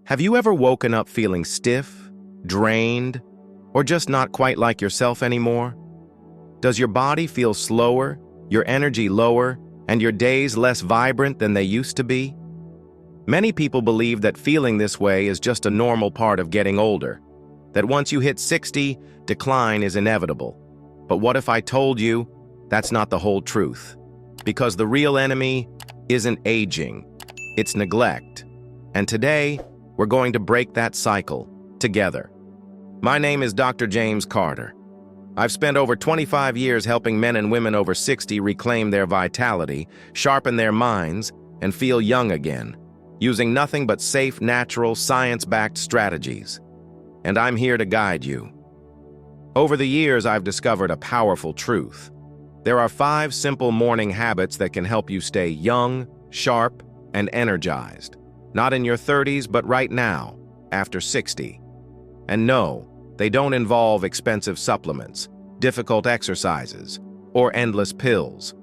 Have you ever woken up feeling stiff, drained, or just not quite like yourself anymore? Does your body feel slower, your energy lower, and your days less vibrant than they used to be? Many people believe that feeling this way is just a normal part of getting older, that once you hit 60, decline is inevitable. But what if I told you that's not the whole truth? Because the real enemy isn't aging, it's neglect. And today, we're going to break that cycle together. My name is Dr. James Carter. I've spent over 25 years helping men and women over 60 reclaim their vitality, sharpen their minds, and feel young again, using nothing but safe, natural, science-backed strategies. And I'm here to guide you. Over the years, I've discovered a powerful truth. There are 5 simple morning habits that can help you stay young, sharp, and energized. Not in your 30s, but right now, after 60. And no, they don't involve expensive supplements, difficult exercises, or endless pills.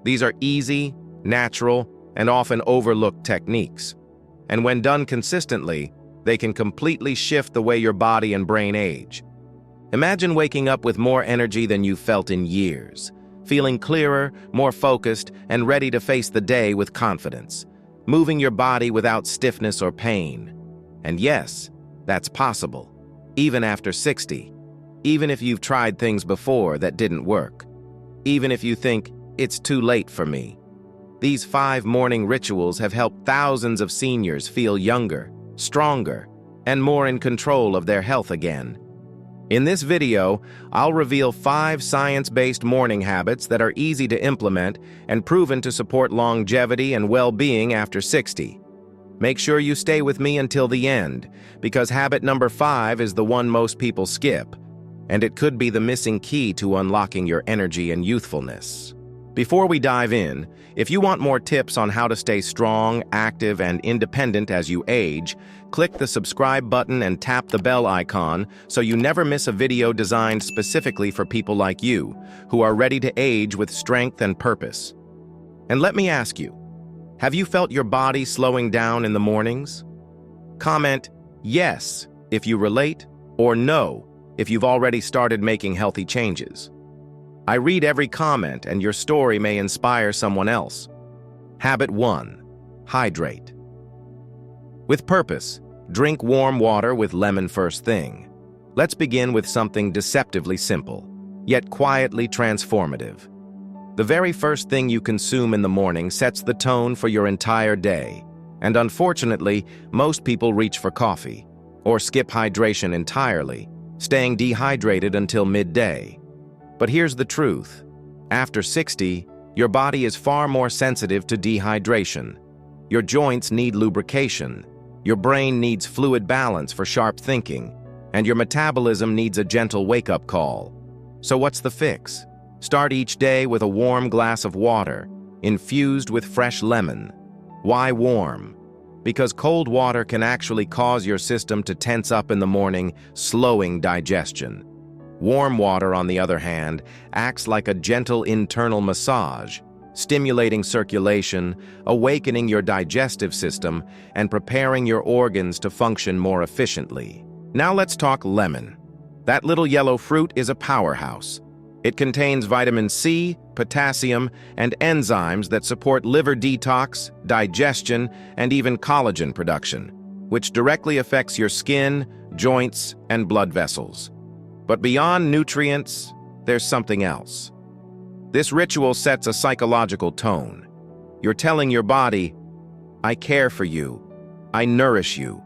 These are easy, natural, and often overlooked techniques. And when done consistently, they can completely shift the way your body and brain age. Imagine waking up with more energy than you've felt in years, feeling clearer, more focused, and ready to face the day with confidence, moving your body without stiffness or pain. And yes, that's possible, even after 60, even if you've tried things before that didn't work, even if you think, it's too late for me. These 5 morning rituals have helped thousands of seniors feel younger, stronger, and more in control of their health again. In this video, I'll reveal 5 science-based morning habits that are easy to implement and proven to support longevity and well-being after 60. Make sure you stay with me until the end, because habit number 5 is the one most people skip, and it could be the missing key to unlocking your energy and youthfulness. Before we dive in, if you want more tips on how to stay strong, active, and independent as you age, click the subscribe button and tap the bell icon so you never miss a video designed specifically for people like you, who are ready to age with strength and purpose. And let me ask you, have you felt your body slowing down in the mornings? Comment yes if you relate, or no if you've already started making healthy changes. I read every comment, and your story may inspire someone else. Habit 1. Hydrate. With purpose, drink warm water with lemon first thing. Let's begin with something deceptively simple, yet quietly transformative. The very first thing you consume in the morning sets the tone for your entire day, and unfortunately, most people reach for coffee, or skip hydration entirely, staying dehydrated until midday. But here's the truth. After 60, your body is far more sensitive to dehydration. Your joints need lubrication, your brain needs fluid balance for sharp thinking, and your metabolism needs a gentle wake-up call. So what's the fix? Start each day with a warm glass of water, infused with fresh lemon. Why warm? Because cold water can actually cause your system to tense up in the morning, slowing digestion. Warm water, on the other hand, acts like a gentle internal massage, stimulating circulation, awakening your digestive system, and preparing your organs to function more efficiently. Now let's talk lemon. That little yellow fruit is a powerhouse. It contains vitamin C, potassium, and enzymes that support liver detox, digestion, and even collagen production, which directly affects your skin, joints, and blood vessels. But beyond nutrients, there's something else. This ritual sets a psychological tone. You're telling your body, I care for you, I nourish you,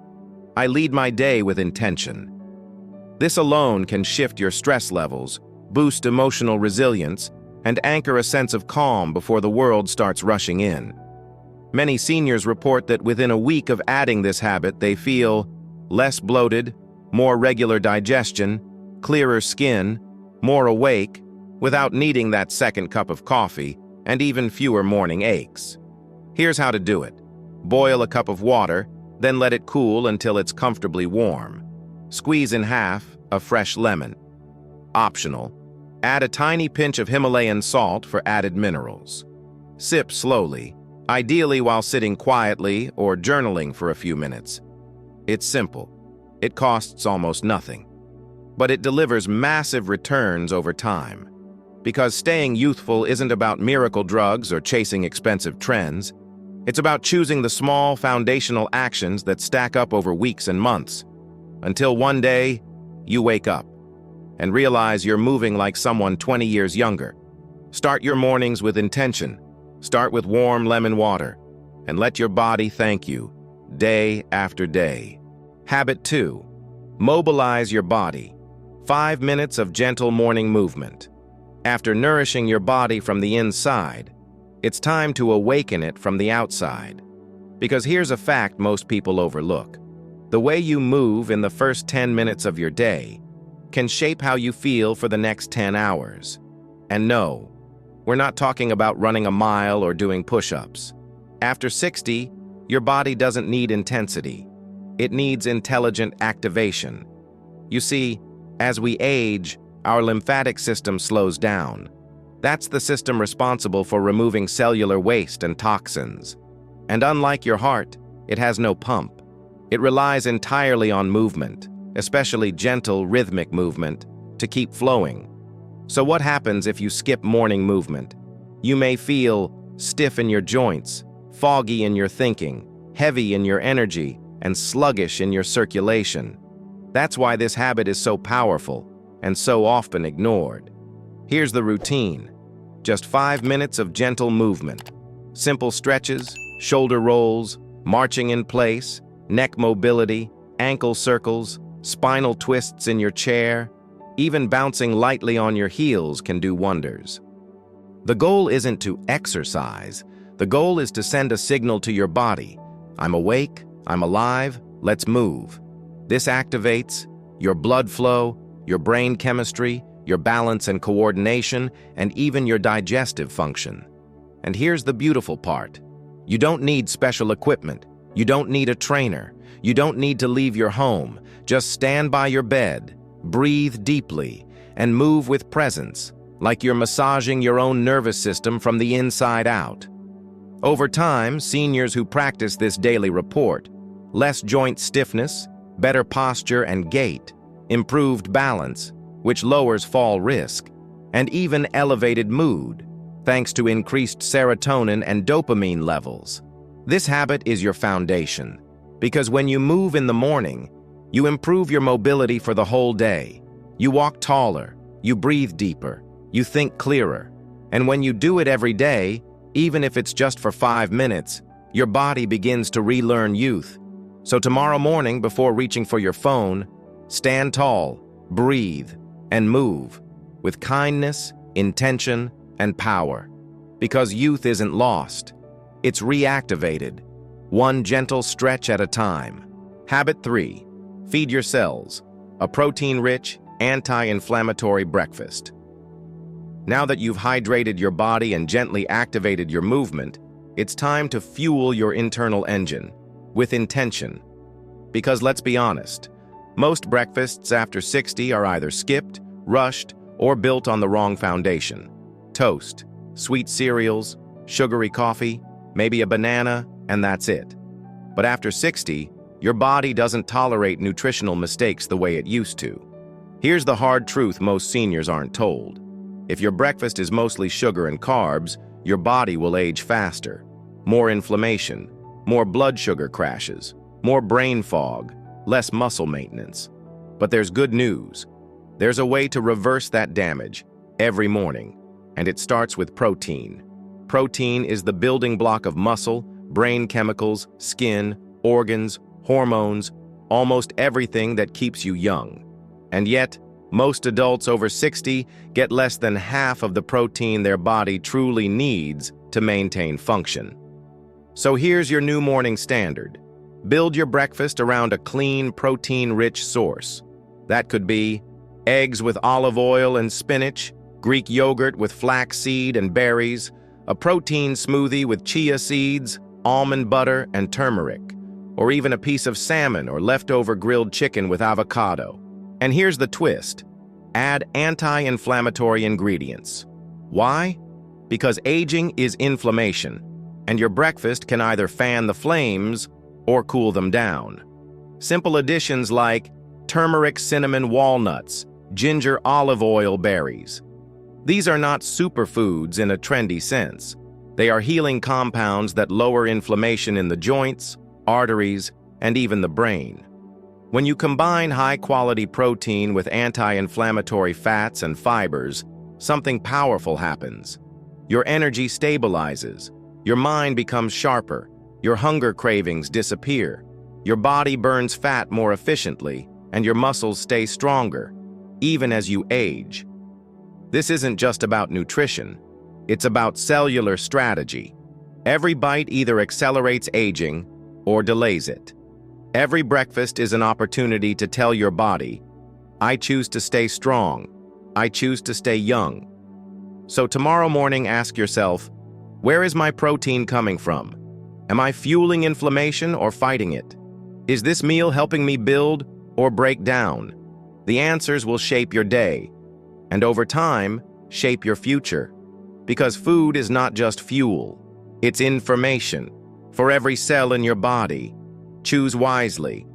I lead my day with intention. This alone can shift your stress levels, boost emotional resilience, and anchor a sense of calm before the world starts rushing in. Many seniors report that within a week of adding this habit, they feel less bloated, more regular digestion, clearer skin, more awake, without needing that second cup of coffee, and even fewer morning aches. Here's how to do it. Boil a cup of water, then let it cool until it's comfortably warm. Squeeze in half a fresh lemon. Optional. Add a tiny pinch of Himalayan salt for added minerals. Sip slowly, ideally while sitting quietly or journaling for a few minutes. It's simple. It costs almost nothing. But it delivers massive returns over time. Because staying youthful isn't about miracle drugs or chasing expensive trends. It's about choosing the small, foundational actions that stack up over weeks and months. Until one day, you wake up and realize you're moving like someone 20 years younger. Start your mornings with intention. Start with warm lemon water. And let your body thank you, day after day. Habit 2. Mobilize your body. 5 minutes of gentle morning movement. After nourishing your body from the inside, it's time to awaken it from the outside. Because here's a fact most people overlook. The way you move in the first 10 minutes of your day can shape how you feel for the next 10 hours. And no, we're not talking about running a mile or doing push-ups. After 60, your body doesn't need intensity. It needs intelligent activation. You see, as we age, our lymphatic system slows down. That's the system responsible for removing cellular waste and toxins. And unlike your heart, it has no pump. It relies entirely on movement, especially gentle, rhythmic movement, to keep flowing. So what happens if you skip morning movement? You may feel stiff in your joints, foggy in your thinking, heavy in your energy, and sluggish in your circulation. That's why this habit is so powerful and so often ignored. Here's the routine. Just 5 minutes of gentle movement. Simple stretches, shoulder rolls, marching in place, neck mobility, ankle circles, spinal twists in your chair. Even bouncing lightly on your heels can do wonders. The goal isn't to exercise. The goal is to send a signal to your body. I'm awake, I'm alive, let's move. This activates your blood flow, your brain chemistry, your balance and coordination, and even your digestive function. And here's the beautiful part. You don't need special equipment. You don't need a trainer. You don't need to leave your home. Just stand by your bed, breathe deeply, and move with presence, like you're massaging your own nervous system from the inside out. Over time, seniors who practice this daily report less joint stiffness, better posture and gait, improved balance, which lowers fall risk, and even elevated mood, thanks to increased serotonin and dopamine levels. This habit is your foundation, because when you move in the morning, you improve your mobility for the whole day. You walk taller, you breathe deeper, you think clearer, and when you do it every day, even if it's just for 5 minutes, your body begins to relearn youth. So tomorrow morning, before reaching for your phone, stand tall, breathe, and move with kindness, intention, and power. Because youth isn't lost. It's reactivated, one gentle stretch at a time. Habit 3. Feed your cells, a protein-rich, anti-inflammatory breakfast. Now that you've hydrated your body and gently activated your movement, it's time to fuel your internal engine with intention. Because let's be honest, most breakfasts after 60 are either skipped, rushed, or built on the wrong foundation. Toast, sweet cereals, sugary coffee, maybe a banana, and that's it. But after 60, your body doesn't tolerate nutritional mistakes the way it used to. Here's the hard truth most seniors aren't told. If your breakfast is mostly sugar and carbs, your body will age faster. More inflammation, more blood sugar crashes, more brain fog, less muscle maintenance. But there's good news. There's a way to reverse that damage every morning, and it starts with protein. Protein is the building block of muscle, brain chemicals, skin, organs, hormones, almost everything that keeps you young. And yet, most adults over 60 get less than half of the protein their body truly needs to maintain function. So here's your new morning standard. Build your breakfast around a clean, protein-rich source. That could be eggs with olive oil and spinach, Greek yogurt with flaxseed and berries, a protein smoothie with chia seeds, almond butter, and turmeric, or even a piece of salmon or leftover grilled chicken with avocado. And here's the twist. Add anti-inflammatory ingredients. Why? Because aging is inflammation, and your breakfast can either fan the flames or cool them down. Simple additions like turmeric, cinnamon, walnuts, ginger, olive oil, berries. These are not superfoods in a trendy sense. They are healing compounds that lower inflammation in the joints, arteries, and even the brain. When you combine high-quality protein with anti-inflammatory fats and fibers, something powerful happens. Your energy stabilizes, your mind becomes sharper, your hunger cravings disappear, your body burns fat more efficiently, and your muscles stay stronger, even as you age. This isn't just about nutrition, it's about cellular strategy. Every bite either accelerates aging or delays it. Every breakfast is an opportunity to tell your body, I choose to stay strong, I choose to stay young. So tomorrow morning, ask yourself, where is my protein coming from? Am I fueling inflammation or fighting it? Is this meal helping me build or break down? The answers will shape your day, and over time, shape your future. Because food is not just fuel, it's information. For every cell in your body, choose wisely,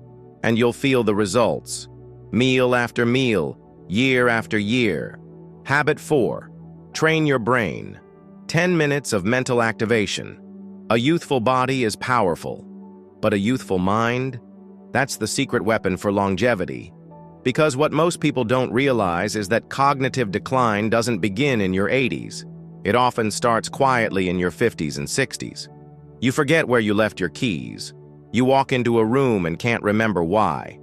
and you'll feel the results. Meal after meal, year after year. Habit 4. Train your brain. 10 minutes of mental activation. A youthful body is powerful, but a youthful mind? That's the secret weapon for longevity. Because what most people don't realize is that cognitive decline doesn't begin in your 80s. It often starts quietly in your 50s and 60s. You forget where you left your keys. You walk into a room and can't remember why.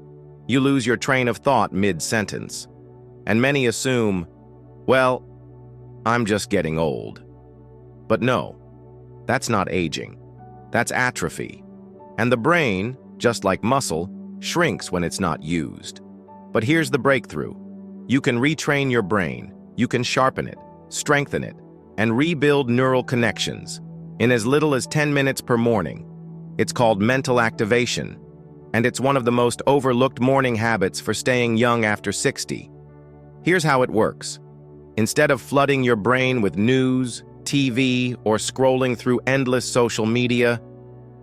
You lose your train of thought mid-sentence. And many assume, well, I'm just getting old. But no, that's not aging. That's atrophy. And the brain, just like muscle, shrinks when it's not used. But here's the breakthrough. You can retrain your brain. You can sharpen it, strengthen it, and rebuild neural connections in as little as 10 minutes per morning. It's called mental activation, and it's one of the most overlooked morning habits for staying young after 60. Here's how it works. Instead of flooding your brain with news, TV, or scrolling through endless social media,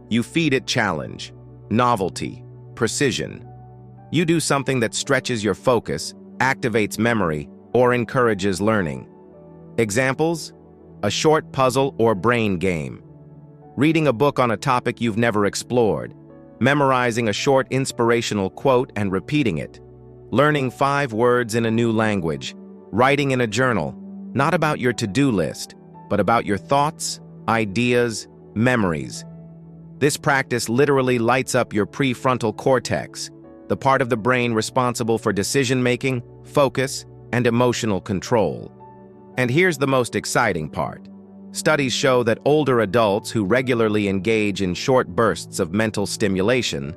you feed it challenge, novelty, precision. You do something that stretches your focus, activates memory, or encourages learning. Examples? A short puzzle or brain game. Reading a book on a topic you've never explored. Memorizing a short inspirational quote and repeating it. Learning 5 words in a new language. Writing in a journal, not about your to-do list, but about your thoughts, ideas, memories. This practice literally lights up your prefrontal cortex, the part of the brain responsible for decision-making, focus, and emotional control. And here's the most exciting part. Studies show that older adults who regularly engage in short bursts of mental stimulation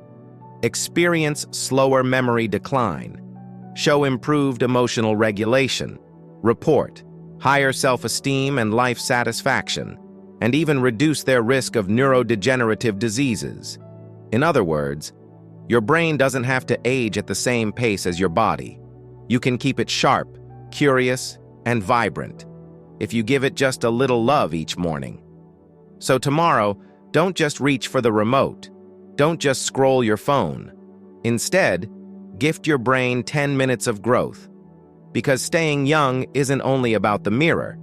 experience slower memory decline, show improved emotional regulation, report higher self-esteem and life satisfaction, and even reduce their risk of neurodegenerative diseases. In other words, your brain doesn't have to age at the same pace as your body. You can keep it sharp, curious, and vibrant if you give it just a little love each morning. So tomorrow, don't just reach for the remote. Don't just scroll your phone. Instead, gift your brain 10 minutes of growth. Because staying young isn't only about the mirror.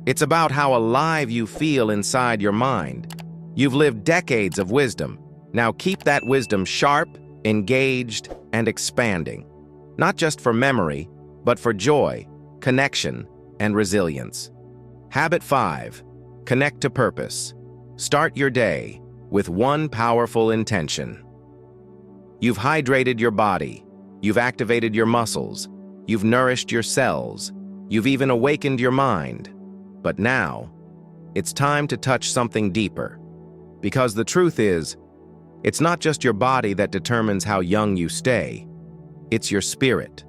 It's about how alive you feel inside your mind. You've lived decades of wisdom. Now keep that wisdom sharp, engaged, and expanding. Not just for memory, but for joy, connection, and resilience. Habit 5. Connect to purpose. Start your day with one powerful intention. You've hydrated your body. You've activated your muscles. You've nourished your cells. You've even awakened your mind. But now, it's time to touch something deeper. Because the truth is, it's not just your body that determines how young you stay. It's your spirit,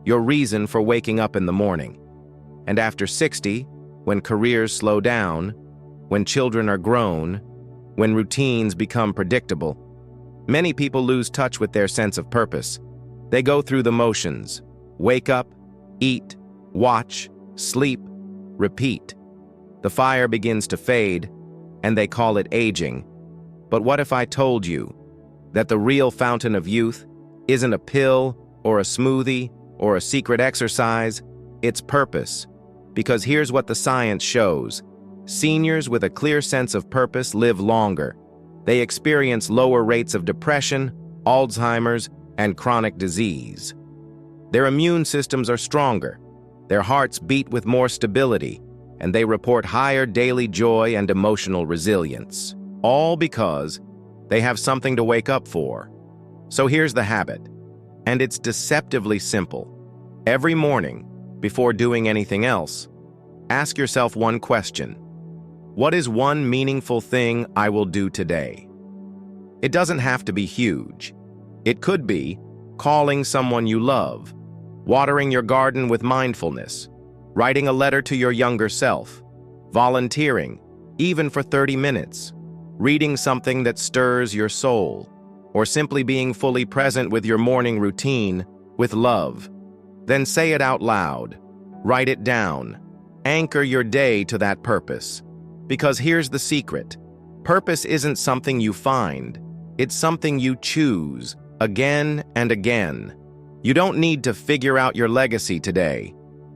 your reason for waking up in the morning. And after 60, when careers slow down, when children are grown, when routines become predictable, many people lose touch with their sense of purpose. They go through the motions, wake up, eat, watch, sleep, repeat. The fire begins to fade, and they call it aging. But what if I told you that the real fountain of youth isn't a pill or a smoothie or a secret exercise, it's purpose. Because here's what the science shows. Seniors with a clear sense of purpose live longer. They experience lower rates of depression, Alzheimer's, and chronic disease. Their immune systems are stronger. Their hearts beat with more stability, and they report higher daily joy and emotional resilience. All because they have something to wake up for. So here's the habit, and it's deceptively simple. Every morning, before doing anything else, ask yourself one question. What is one meaningful thing I will do today? It doesn't have to be huge. It could be calling someone you love, watering your garden with mindfulness, writing a letter to your younger self, volunteering, even for 30 minutes, reading something that stirs your soul, or simply being fully present with your morning routine with love. Then say it out loud, write it down, anchor your day to that purpose. Because here's the secret. Purpose isn't something you find, it's something you choose again and again. You don't need to figure out your legacy today.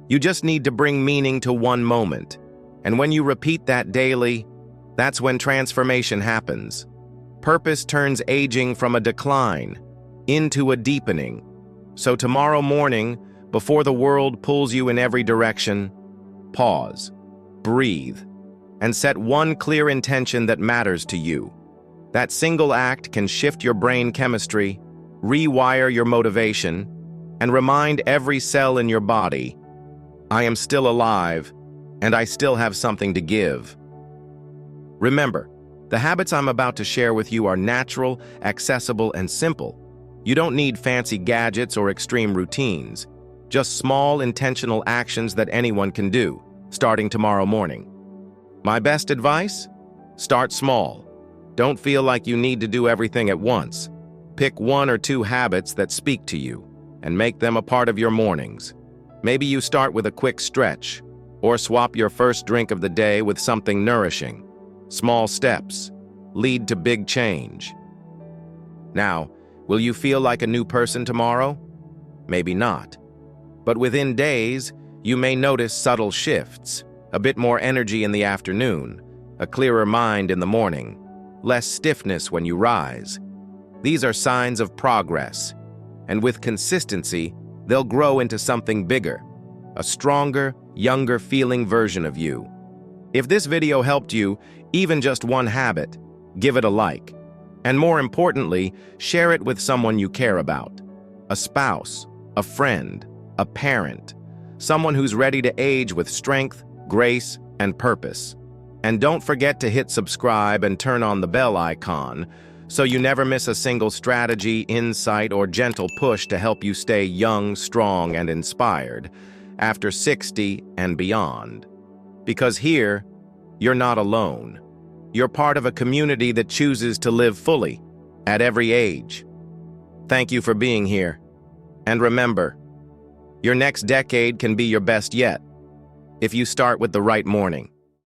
You just need to bring meaning to one moment. And when you repeat that daily, that's when transformation happens. Purpose turns aging from a decline into a deepening. So tomorrow morning, before the world pulls you in every direction, pause, breathe, and set one clear intention that matters to you. That single act can shift your brain chemistry, rewire your motivation, and remind every cell in your body, I am still alive, and I still have something to give. Remember, the habits I'm about to share with you are natural, accessible, and simple. You don't need fancy gadgets or extreme routines, just small, intentional actions that anyone can do, starting tomorrow morning. My best advice? Start small. Don't feel like you need to do everything at once. Pick 1 or 2 habits that speak to you and make them a part of your mornings. Maybe you start with a quick stretch or swap your first drink of the day with something nourishing. Small steps lead to big change. Now, will you feel like a new person tomorrow? Maybe not. But within days, you may notice subtle shifts, a bit more energy in the afternoon, a clearer mind in the morning, less stiffness when you rise. These are signs of progress, and with consistency, they'll grow into something bigger, a stronger, younger feeling version of you. If this video helped you, even just one habit, give it a like. And more importantly, share it with someone you care about. A spouse, a friend, a parent, someone who's ready to age with strength, grace, and purpose. And don't forget to hit subscribe and turn on the bell icon so you never miss a single strategy, insight, or gentle push to help you stay young, strong, and inspired after 60 and beyond. Because here, you're not alone. You're part of a community that chooses to live fully at every age. Thank you for being here. And remember, your next decade can be your best yet if you start with the right morning.